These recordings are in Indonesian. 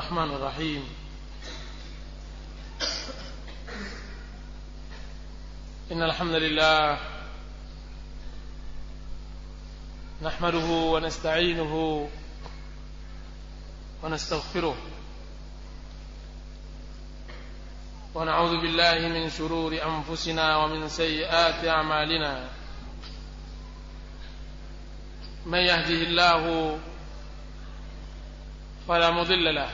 الرحمن الرحيم إن الحمد لله نحمده ونستعينه ونستغفره ونعوذ بالله من شرور أنفسنا ومن سيئات أعمالنا من يهده الله فلا مضل له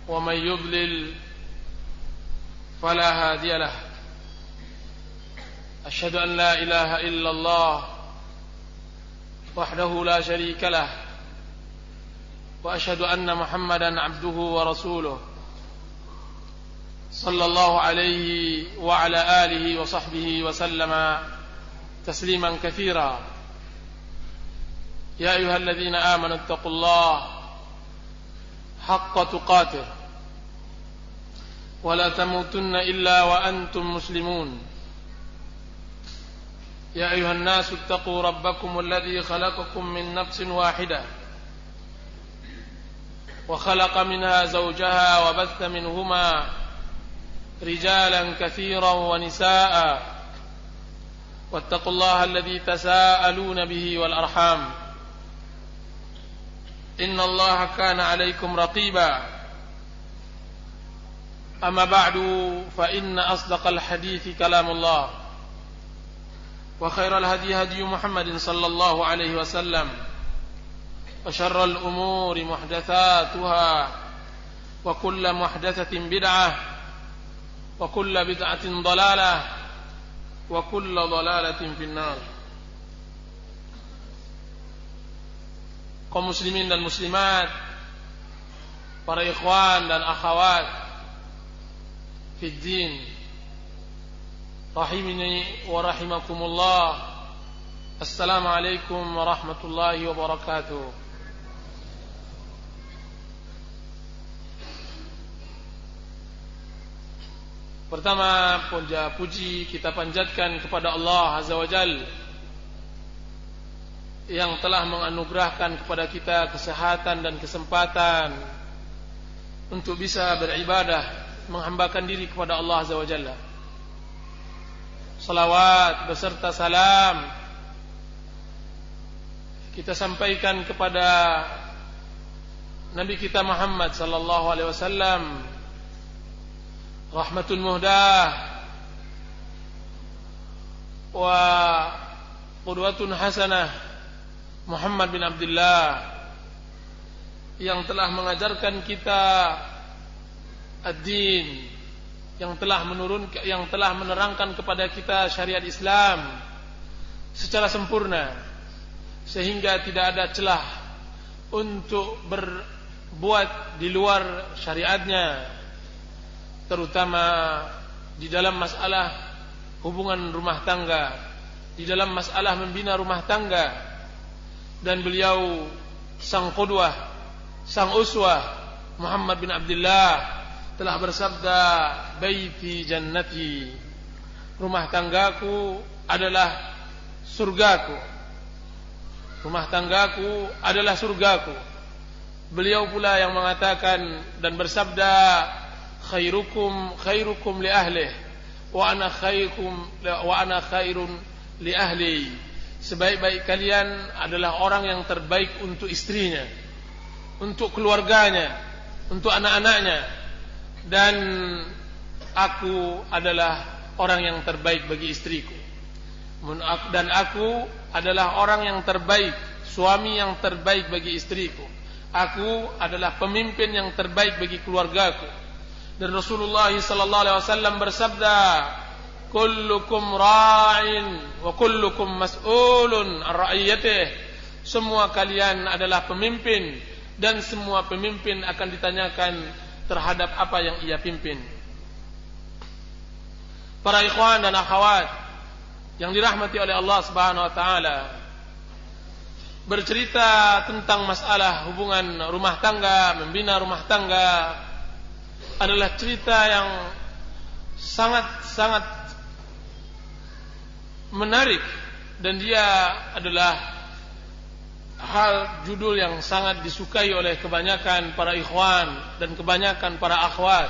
ومن يضلل فلا هادي له أشهد أن لا إله إلا الله وحده لا شريك له وأشهد أن محمدا عبده ورسوله صلى الله عليه وعلى آله وصحبه وسلم تسليما كثيرا يا أيها الذين آمنوا اتقوا الله حق تقاته ولا تموتن إلا وأنتم مسلمون يا أيها الناس اتقوا ربكم الذي خلقكم من نفس واحدة وخلق منها زوجها وبث منهما رجالا كثيرا ونساء واتقوا الله الذي تساءلون به والأرحام إن الله كان عليكم رقيبا أما بعد فإن أصدق الحديث كلام الله وخير الهدي هدي محمد صلى الله عليه وسلم وشر الأمور محدثاتها وكل محدثة بدعة وكل بدعة ضلالة وكل ضلالة في النار. Kaum muslimin dan muslimat, para ikhwan dan akhwat fid din, rahimini wa rahimakumullah. Assalamualaikum warahmatullahi wabarakatuh. Pertama, puji kita panjatkan kepada Allah Azza wa Jalla yang telah menganugerahkan kepada kita kesehatan dan kesempatan untuk bisa beribadah, menghambakan diri kepada Allah Azza wa Jalla. Salawat beserta salam kita sampaikan kepada Nabi kita Muhammad sallallahu alaihi wasallam, rahmatul muhdah wa qudwatun hasanah, Muhammad bin Abdullah, yang telah mengajarkan kita ad-din, yang telah menerangkan kepada kita syariat Islam secara sempurna sehingga tidak ada celah untuk berbuat di luar syariatnya, terutama di dalam masalah hubungan rumah tangga, di dalam masalah membina rumah tangga. Dan beliau sang qudwah, sang uswah Muhammad bin Abdullah telah bersabda, baiti jannati, rumah tanggaku adalah surgaku, rumah tanggaku adalah surgaku. Beliau pula yang mengatakan dan bersabda, khairukum li ahlih wa ana khairun li ahli. Sebaik-baik kalian adalah orang yang terbaik untuk istrinya, untuk keluarganya, untuk anak-anaknya, dan aku adalah orang yang terbaik bagi istriku, dan aku adalah orang yang terbaik, suami yang terbaik bagi istriku, aku adalah pemimpin yang terbaik bagi keluargaku. Dan Rasulullah sallallahu alaihi wasallam bersabda, kullukum ra'in wa kullukum mas'ulun an ra'iyatih. Semua kalian adalah pemimpin dan semua pemimpin akan ditanyakan terhadap apa yang ia pimpin. Para ikhwan dan akhwat yang dirahmati oleh Allah Subhanahu wa taala, bercerita tentang masalah hubungan rumah tangga, membina rumah tangga adalah cerita yang sangat menarik, dan dia adalah judul yang sangat disukai oleh kebanyakan para ikhwan dan kebanyakan para akhwat.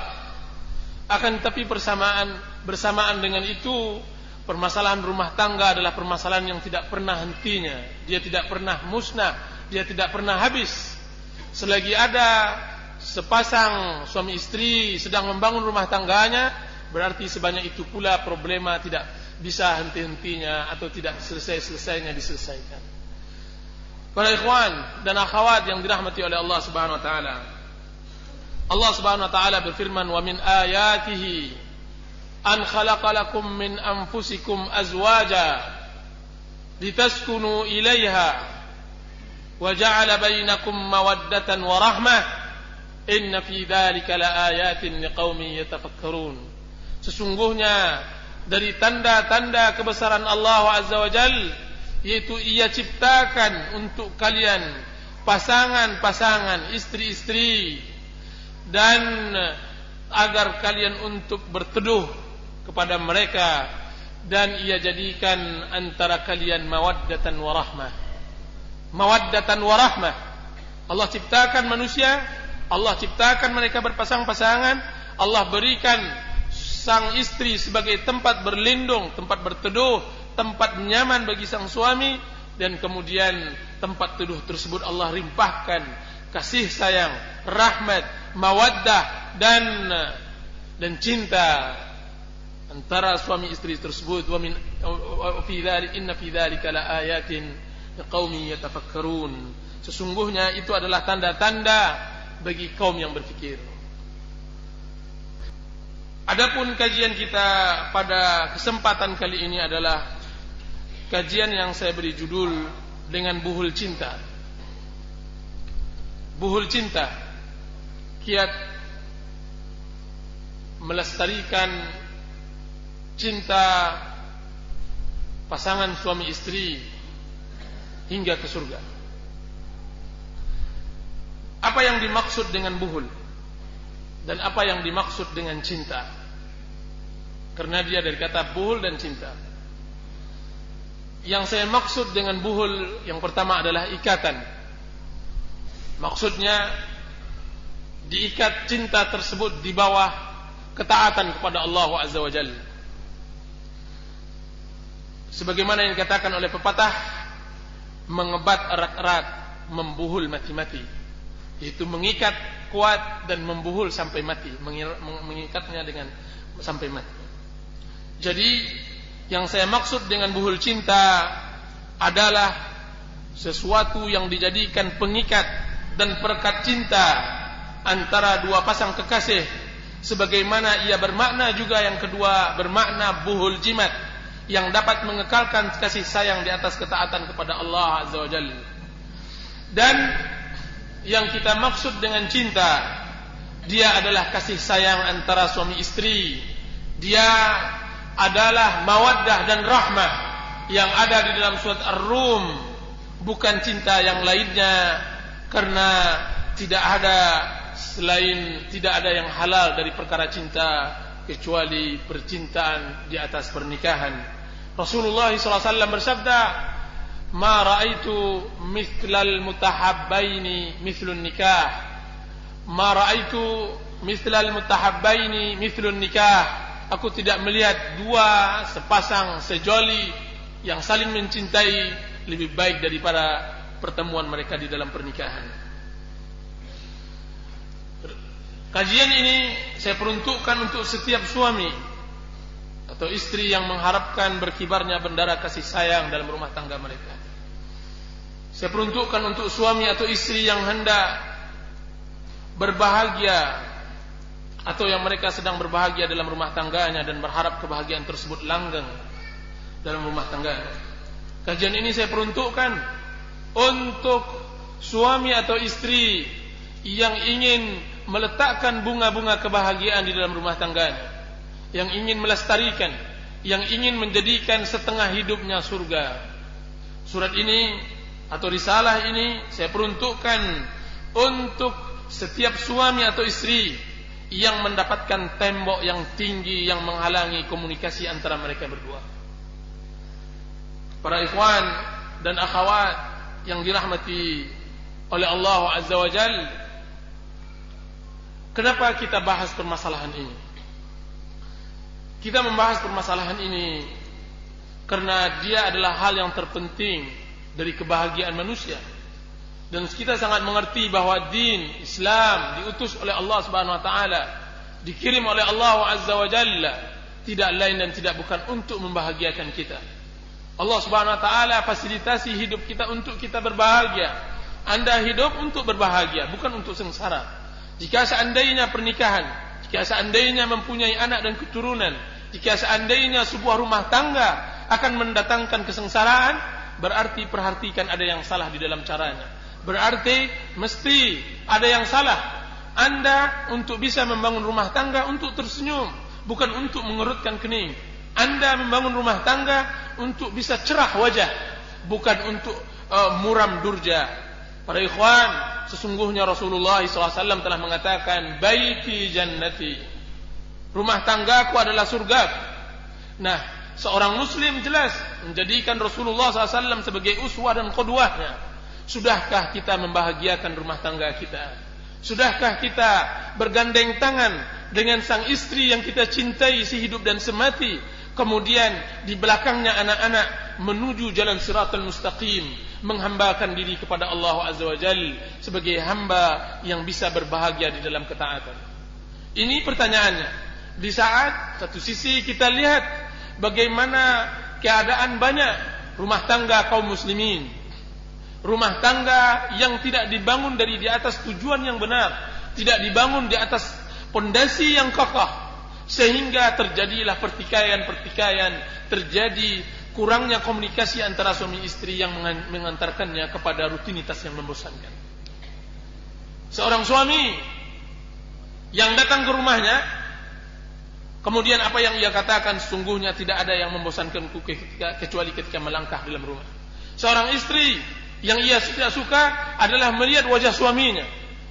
Akan tetapi bersamaan dengan itu, permasalahan rumah tangga adalah permasalahan yang tidak pernah hentinya. Dia tidak pernah musnah, dia tidak pernah habis. Selagi ada sepasang suami istri sedang membangun rumah tangganya, berarti sebanyak itu pula problema tidak bisa henti-hentinya atau tidak selesai-selesainya diselesaikan. Para ikhwan dan akhwat yang dirahmati oleh Allah Subhanahu wa taala. Allah Subhanahu wa taala berfirman, "Wa min ayatihi an khalaqa lakum min anfusikum azwaja litaskunu ilaiha wa ja'ala bainakum mawaddatan wa rahmah inna fi dzalika laayatin liqaumin yatafakkarun." Sesungguhnya dari tanda-tanda kebesaran Allah Azza wa Jalla, yaitu Ia ciptakan untuk kalian pasangan-pasangan, istri-istri, dan agar kalian untuk berteduh kepada mereka, dan Ia jadikan antara kalian mawaddatan wa rahmah. Mawaddatan wa rahmah. Allah ciptakan manusia, Allah ciptakan mereka berpasang-pasangan, Allah berikan sang istri sebagai tempat berlindung, tempat berteduh, tempat nyaman bagi sang suami, dan kemudian tempat teduh tersebut Allah limpahkan kasih sayang, rahmat, mawaddah dan cinta antara suami istri tersebut. Wa min fi dzalika inna fi dzalika laayatin liqaumin yatafakkarun. Sesungguhnya itu adalah tanda-tanda bagi kaum yang berfikir. Adapun kajian kita pada kesempatan kali ini adalah kajian yang saya beri judul dengan buhul cinta. Buhul cinta, kiat melestarikan cinta pasangan suami istri hingga ke surga. Apa yang dimaksud dengan buhul? Dan apa yang dimaksud dengan cinta? Karena dia dari kata buhul dan cinta. Yang saya maksud dengan buhul, yang pertama adalah ikatan. Maksudnya diikat cinta tersebut di bawah ketaatan kepada Allah Azza wa Jalla. Sebagaimana yang dikatakan oleh pepatah, mengebat erat-erat, membuhul mati-mati. Itu mengikat kuat dan membuhul sampai mati, mengikatnya dengan sampai mati. Jadi yang saya maksud dengan buhul cinta adalah sesuatu yang dijadikan pengikat dan perekat cinta antara dua pasang kekasih, sebagaimana ia bermakna juga yang kedua bermakna buhul jimat, yang dapat mengekalkan kasih sayang di atas ketaatan kepada Allah Azza wa Jalla. Dan yang kita maksud dengan cinta, dia adalah kasih sayang antara suami istri. Dia adalah mawaddah dan rahmah yang ada di dalam surat Ar-Rum, bukan cinta yang lainnya, karena tidak ada yang halal dari perkara cinta kecuali percintaan di atas pernikahan. Rasulullah SAW bersabda, "Ma ra'aitu mithlal mutahabbaini mithlun nikah." Ma ra'aitu mithlal mutahabbaini mithlun nikah. Aku tidak melihat dua sepasang sejoli yang saling mencintai lebih baik daripada pertemuan mereka di dalam pernikahan. Kajian ini saya peruntukkan untuk setiap suami atau istri yang mengharapkan berkibarnya bendera kasih sayang dalam rumah tangga mereka. Saya peruntukkan untuk suami atau istri yang hendak berbahagia atau yang mereka sedang berbahagia dalam rumah tangganya dan berharap kebahagiaan tersebut langgeng dalam rumah tangganya. Kajian ini saya peruntukkan untuk suami atau istri yang ingin meletakkan bunga-bunga kebahagiaan di dalam rumah tangganya, yang ingin melestarikan, yang ingin menjadikan setengah hidupnya surga. Surat ini atau risalah ini saya peruntukkan untuk setiap suami atau istri yang mendapatkan tembok yang tinggi yang menghalangi komunikasi antara mereka berdua. Para ikhwan dan akhwat yang dirahmati oleh Allah Azza wa Jalla, kenapa kita bahas permasalahan ini? Kita membahas permasalahan ini karena dia adalah hal yang terpenting dari kebahagiaan manusia. Dan kita sangat mengerti bahwa din Islam diutus oleh Allah Subhanahu wa taala, dikirim oleh Allah Azza wa Jalla, tidak lain dan tidak bukan untuk membahagiakan kita. Allah Subhanahu wa taala fasilitasi hidup kita untuk kita berbahagia. Anda hidup untuk berbahagia, bukan untuk sengsara. Jika seandainya pernikahan, jika seandainya mempunyai anak dan keturunan, jika seandainya sebuah rumah tangga akan mendatangkan kesengsaraan, berarti perhatikan ada yang salah di dalam caranya. Berarti mesti ada yang salah. Anda untuk bisa membangun rumah tangga untuk tersenyum, bukan untuk mengerutkan kening. Anda membangun rumah tangga untuk bisa cerah wajah, bukan untuk muram durja. Para ikhwan, sesungguhnya Rasulullah SAW telah mengatakan, baiti jannati, rumah tanggaku adalah surgaku. Nah, seorang muslim jelas menjadikan Rasulullah SAW sebagai uswah dan qudwahnya. Sudahkah kita membahagiakan rumah tangga kita? Sudahkah kita bergandeng tangan dengan sang istri yang kita cintai sehidup dan semati, kemudian di belakangnya anak-anak menuju jalan siratal mustaqim, menghambakan diri kepada Allah Azza wa Jalla sebagai hamba yang bisa berbahagia di dalam ketaatan? Ini pertanyaannya. Di saat satu sisi kita lihat bagaimana keadaan banyak rumah tangga kaum muslimin, rumah tangga yang tidak dibangun dari di atas tujuan yang benar, tidak dibangun di atas pondasi yang kokoh, sehingga terjadilah pertikaian-pertikaian, terjadi kurangnya komunikasi antara suami istri yang mengantarkannya kepada rutinitas yang membosankan. Seorang suami yang datang ke rumahnya, kemudian apa yang ia katakan, sesungguhnya tidak ada yang membosankanku kecuali ketika melangkah dalam rumah. Seorang istri yang ia tidak suka adalah melihat wajah suaminya.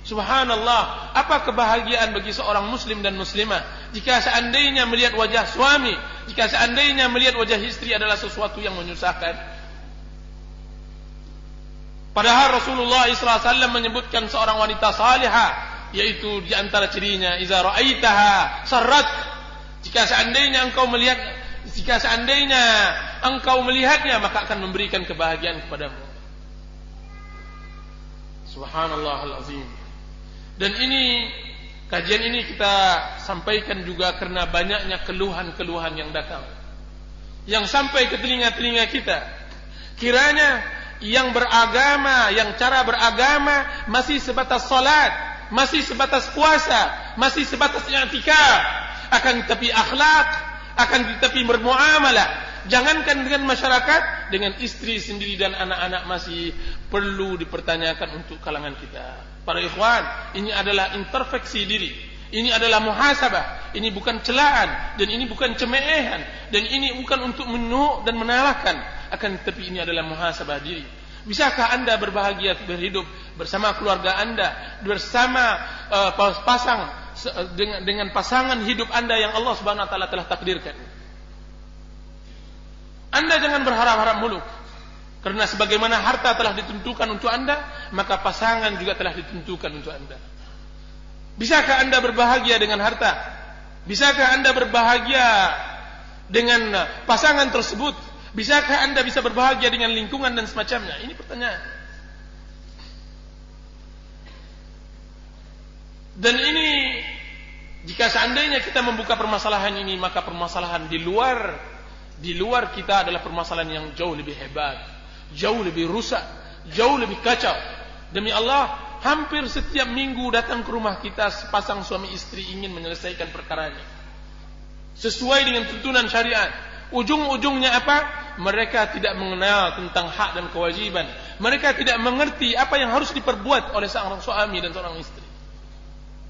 Subhanallah, apa kebahagiaan bagi seorang muslim dan muslimah jika seandainya melihat wajah suami, jika seandainya melihat wajah istri adalah sesuatu yang menyusahkan. Padahal Rasulullah SAW menyebutkan seorang wanita salihah, yaitu di antara cirinya, iza ra'aitaha sarrat, jika seandainya engkau melihatnya, maka akan memberikan kebahagiaan kepadamu. Subhanallahal azim. Dan ini, kajian ini kita sampaikan juga karena banyaknya keluhan-keluhan yang datang, yang sampai ke telinga-telinga kita. Kiranya yang beragama, yang cara beragama masih sebatas salat, masih sebatas puasa, masih sebatas i'tikaf, akan tetapi akhlak, akan tetapi bermuamalah, jangankan dengan masyarakat, dengan istri sendiri dan anak-anak masih perlu dipertanyakan untuk kalangan kita. Para ikhwan, ini adalah introspeksi diri, ini adalah muhasabah, ini bukan celaan, dan ini bukan cemeehan, dan ini bukan untuk menuk dan menalahkan, akan tetapi ini adalah muhasabah diri. Bisakah Anda berbahagia berhidup bersama keluarga Anda, bersama dengan pasangan hidup Anda yang Allah Subhanahu wa taala telah takdirkan? Anda jangan berharap-harap muluk, karena sebagaimana harta telah ditentukan untuk Anda, maka pasangan juga telah ditentukan untuk Anda. Bisakah Anda berbahagia dengan harta? Bisakah Anda berbahagia dengan pasangan tersebut? Bisakah Anda bisa berbahagia dengan lingkungan dan semacamnya? Ini pertanyaan. Dan ini, jika seandainya kita membuka permasalahan ini, maka permasalahan di luar kita adalah permasalahan yang jauh lebih hebat, jauh lebih rusak, jauh lebih kacau. Demi Allah, hampir setiap minggu datang ke rumah kita sepasang suami istri ingin menyelesaikan perkaranya sesuai dengan tuntunan syariat. Ujung-ujungnya apa? Mereka tidak mengenal tentang hak dan kewajiban. Mereka tidak mengerti apa yang harus diperbuat oleh seorang suami dan seorang istri.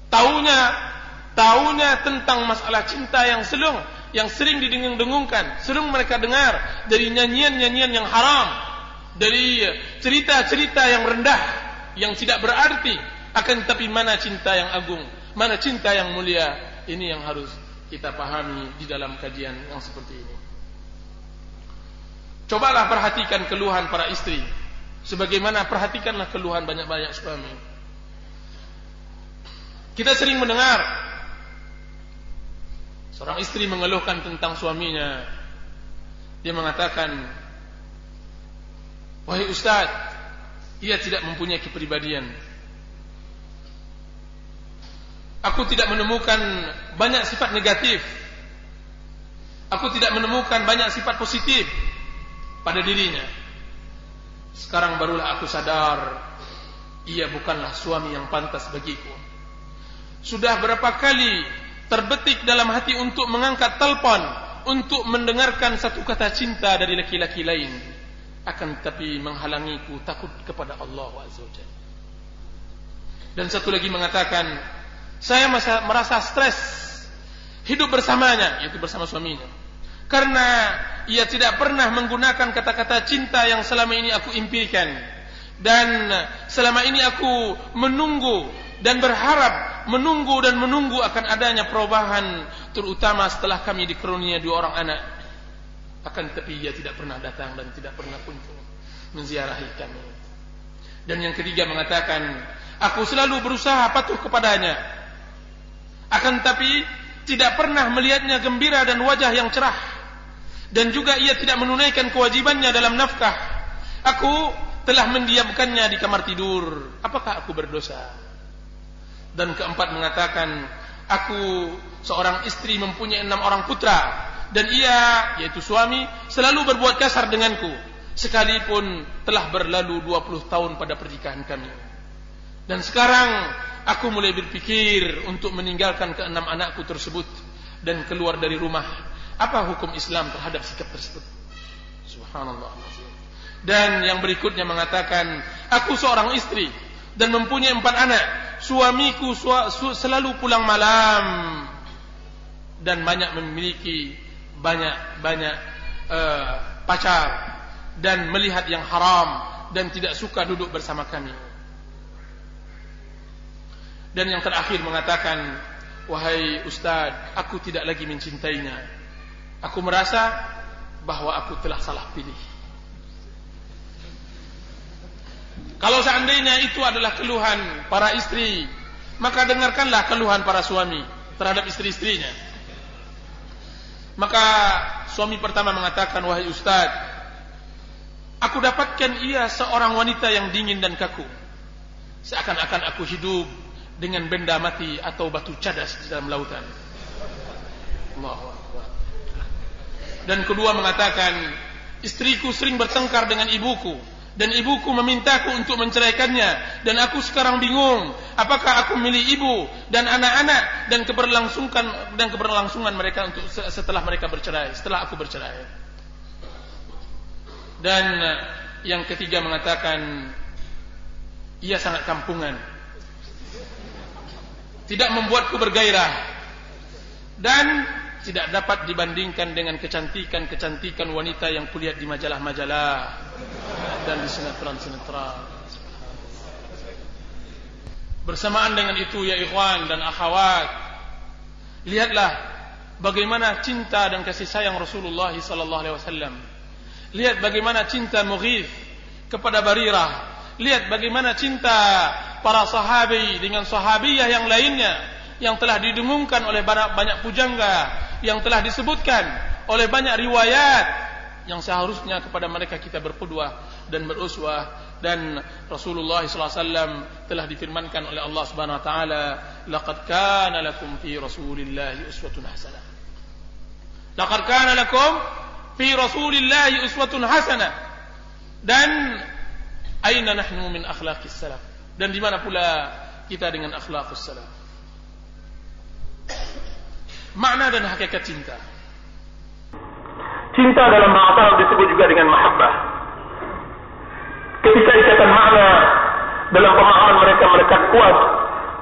Taunya tentang masalah cinta yang sering didengung-dengungkan, sering mereka dengar dari nyanyian-nyanyian yang haram, dari cerita-cerita yang rendah, yang tidak berarti. Akan tetapi mana cinta yang agung, mana cinta yang mulia? Ini yang harus kita pahami di dalam kajian yang seperti ini. Cobalah perhatikan keluhan para istri. Sebagaimana perhatikanlah keluhan banyak-banyak suami. Kita sering mendengar seorang istri mengeluhkan tentang suaminya. Dia mengatakan, wahai Ustaz, ia tidak mempunyai kepribadian. Aku tidak menemukan banyak sifat negatif. Aku tidak menemukan banyak sifat positif pada dirinya. Sekarang barulah aku sadar, ia bukanlah suami yang pantas bagiku. Sudah berapa kali terbetik dalam hati untuk mengangkat telepon, untuk mendengarkan satu kata cinta dari laki-laki lain, akan tetapi menghalangiku takut kepada Allah Azza wa Jalla. Dan satu lagi mengatakan, saya merasa stres hidup bersamanya, yaitu bersama suaminya, karena ia tidak pernah menggunakan kata-kata cinta yang selama ini aku impikan. Dan selama ini aku menunggu dan berharap, menunggu akan adanya perubahan, terutama setelah kami dikaruniai 2 orang anak. Akan tetapi ia tidak pernah datang dan tidak pernah kunjung menziarahi kami. Dan yang ketiga mengatakan, aku selalu berusaha patuh kepadanya, akan tetapi tidak pernah melihatnya gembira dan wajah yang cerah. Dan juga ia tidak menunaikan kewajibannya dalam nafkah. Aku telah mendiamkannya di kamar tidur. Apakah aku berdosa? Dan keempat mengatakan, aku seorang istri mempunyai 6 orang putra, dan ia, yaitu suami, selalu berbuat kasar denganku, sekalipun telah berlalu 20 tahun pada pernikahan kami. Dan sekarang aku mulai berpikir untuk meninggalkan ke-6 anakku tersebut dan keluar dari rumah. Apa hukum Islam terhadap sikap tersebut? Subhanallah. Dan yang berikutnya mengatakan, aku seorang istri dan mempunyai 4 anak. Suamiku selalu pulang malam dan memiliki banyak pacar dan melihat yang haram dan tidak suka duduk bersama kami. Dan yang terakhir mengatakan, wahai Ustaz, aku tidak lagi mencintainya. Aku merasa bahwa aku telah salah pilih. Kalau seandainya itu adalah keluhan para istri, maka dengarkanlah keluhan para suami terhadap istri-istrinya. Maka suami pertama mengatakan, wahai Ustaz, aku dapatkan ia seorang wanita yang dingin dan kaku, seakan-akan aku hidup dengan benda mati atau batu cadas di dalam lautan. Allahu Akbar. Dan kedua mengatakan, istriku sering bertengkar dengan ibuku, dan ibuku memintaku untuk menceraikannya, dan aku sekarang bingung, apakah aku milih ibu dan anak-anak dan keberlangsungan mereka untuk setelah mereka bercerai, setelah aku bercerai. Dan yang ketiga mengatakan, ia sangat kampungan, tidak membuatku bergairah, dan tidak dapat dibandingkan dengan kecantikan wanita yang kulihat di majalah-majalah dan di sinetron-sinetron. Bersamaan dengan itu, ya ikhwan dan akhwat, lihatlah bagaimana cinta dan kasih sayang Rasulullah SAW. Lihat bagaimana cinta Mughith kepada Barirah. Lihat bagaimana cinta para sahabi dengan sahabiyah yang lainnya, yang telah didengungkan oleh banyak pujangga, yang telah disebutkan oleh banyak riwayat, yang seharusnya kepada mereka kita berqudwah dan beruswah. Dan Rasulullah SAW telah difirmankan oleh Allah Subhanahu Wa Taala, laqad kana lakum fi Rasulillahi uswatun hasanah. Laqad kana lakum fi Rasulillahi uswatun hasanah. Dan aina nahnu min akhlaqis salaf? Dan di mana pula kita dengan akhlaqus salaf? Makna dan hakikat cinta. Cinta dalam bahasa Arab disebut juga dengan mahabbah. Ketika ikatan makna dalam pemahaman mereka kuat,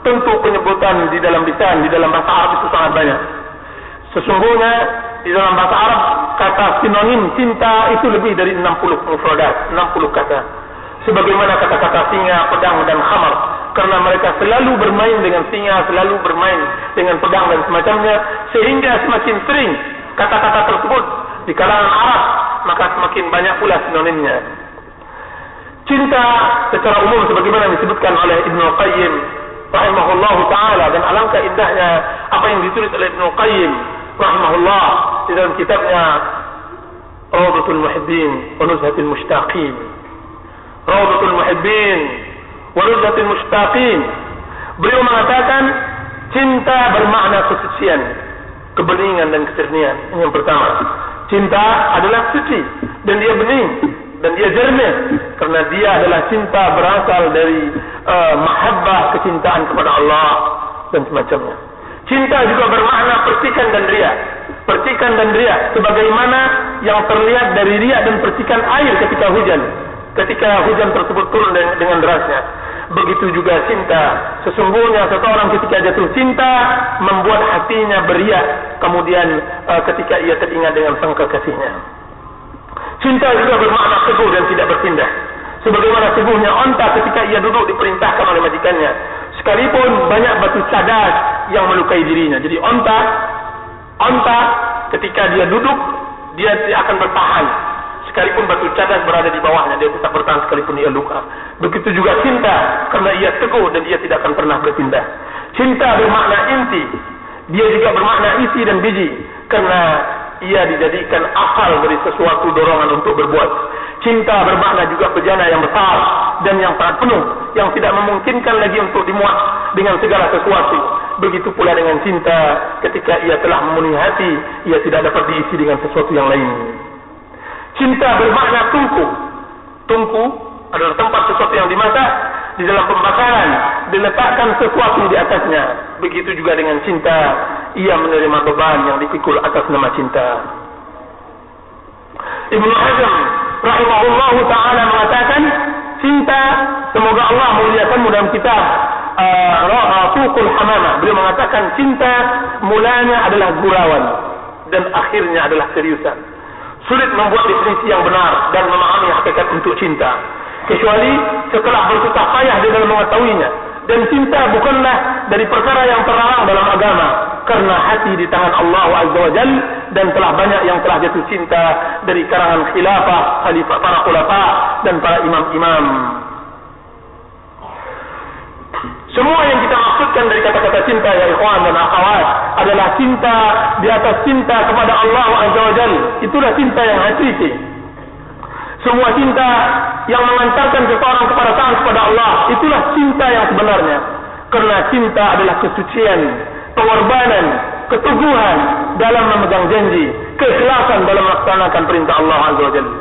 tentu penyebutan di dalam lisan, di dalam bahasa Arab itu sangat banyak. Sesungguhnya di dalam bahasa Arab kata sinonim cinta itu lebih dari 60 mufradat, 60 kata. Sebagaimana kata-kata singa, pedang dan khamar, karena mereka selalu bermain dengan singa, selalu bermain dengan pedang dan semacamnya, sehingga semakin sering kata-kata tersebut di kalangan Arab, maka semakin banyak pula sinonimnya. Cinta secara umum sebagaimana disebutkan oleh Ibnu Qayyim rahimahullah ta'ala, dan alangkah indahnya apa yang ditulis oleh Ibnu Qayyim rahimahullah di dalam kitabnya Rawdatul Muhibbin wa Nuzhatul Mushtaqin. Rawdatul Muhibbin wa Nuzhatul Mushtaqin. Beliau mengatakan cinta bermakna kesucian, kebeningan dan kejernihan. Ini yang pertama. Cinta adalah suci dan dia bening dan dia jernih karena dia adalah cinta berasal dari mahabbah, kecintaan kepada Allah dan semacamnya. Cinta juga bermakna percikan dan riak. Percikan dan riak sebagaimana yang terlihat dari riak dan percikan air ketika hujan. Ketika hujan tersebut turun dengan derasnya. Begitu juga cinta. Sesungguhnya seseorang ketika jatuh cinta membuat hatinya beriak. Kemudian ketika ia teringat dengan sang kekasihnya. Cinta juga bermakna teguh dan tidak berpindah. Sebagaimana teguhnya onta ketika ia duduk diperintahkan oleh majikannya. Sekalipun banyak batu cadas yang melukai dirinya. Jadi onta ketika dia duduk, dia akan bertahan. Sekalipun batu cadas berada di bawahnya, dia tetap bertahan sekalipun ia luka. Begitu juga cinta, karena ia teguh dan ia tidak akan pernah berpindah. Cinta bermakna inti, dia juga bermakna isi dan biji, karena ia dijadikan asal dari sesuatu dorongan untuk berbuat. Cinta bermakna juga bejana yang besar dan yang sangat penuh, yang tidak memungkinkan lagi untuk dimuat dengan segala sesuatu. Begitu pula dengan cinta, ketika ia telah memenuhi hati, ia tidak dapat diisi dengan sesuatu yang lain. Cinta bermakna tungku. Tungku adalah tempat sesuatu yang dimasak. Di dalam pembakaran diletakkan sesuatu di atasnya. Begitu juga dengan cinta, ia menerima beban yang dipikul atas nama cinta. Ibnu Hazm rahimahullahu ta'ala mengatakan, cinta, semoga Allah memuliakanmu dalam kitab Ra'afuqul Hamamah. Beliau mengatakan cinta mulanya adalah gurauan dan akhirnya adalah seriusan. Sulit membuat definisi yang benar dan memahami hakikat untuk cinta, kecuali setelah bersusah payah di dalam mengetahuinya. Dan cinta bukanlah dari perkara yang terlarang dalam agama, karena hati di tangan Allah Azza wa Jalla, dan telah banyak yang telah jatuh cinta dari kalangan khilafah, khalifah, para khulafa dan para imam-imam. Semua yang kita maksudkan dari kata-kata cinta, ya ikhwan dan akhwat, adalah cinta di atas cinta kepada Allah Azza wa Jalla. Itulah cinta yang hakiki. Semua cinta yang mengantarkan seseorang kepada taat kepada Allah, itulah cinta yang sebenarnya. Karena cinta adalah kesucian, pengorbanan, keteguhan dalam memegang janji, keikhlasan dalam melaksanakan perintah Allah Azza wa Jalla.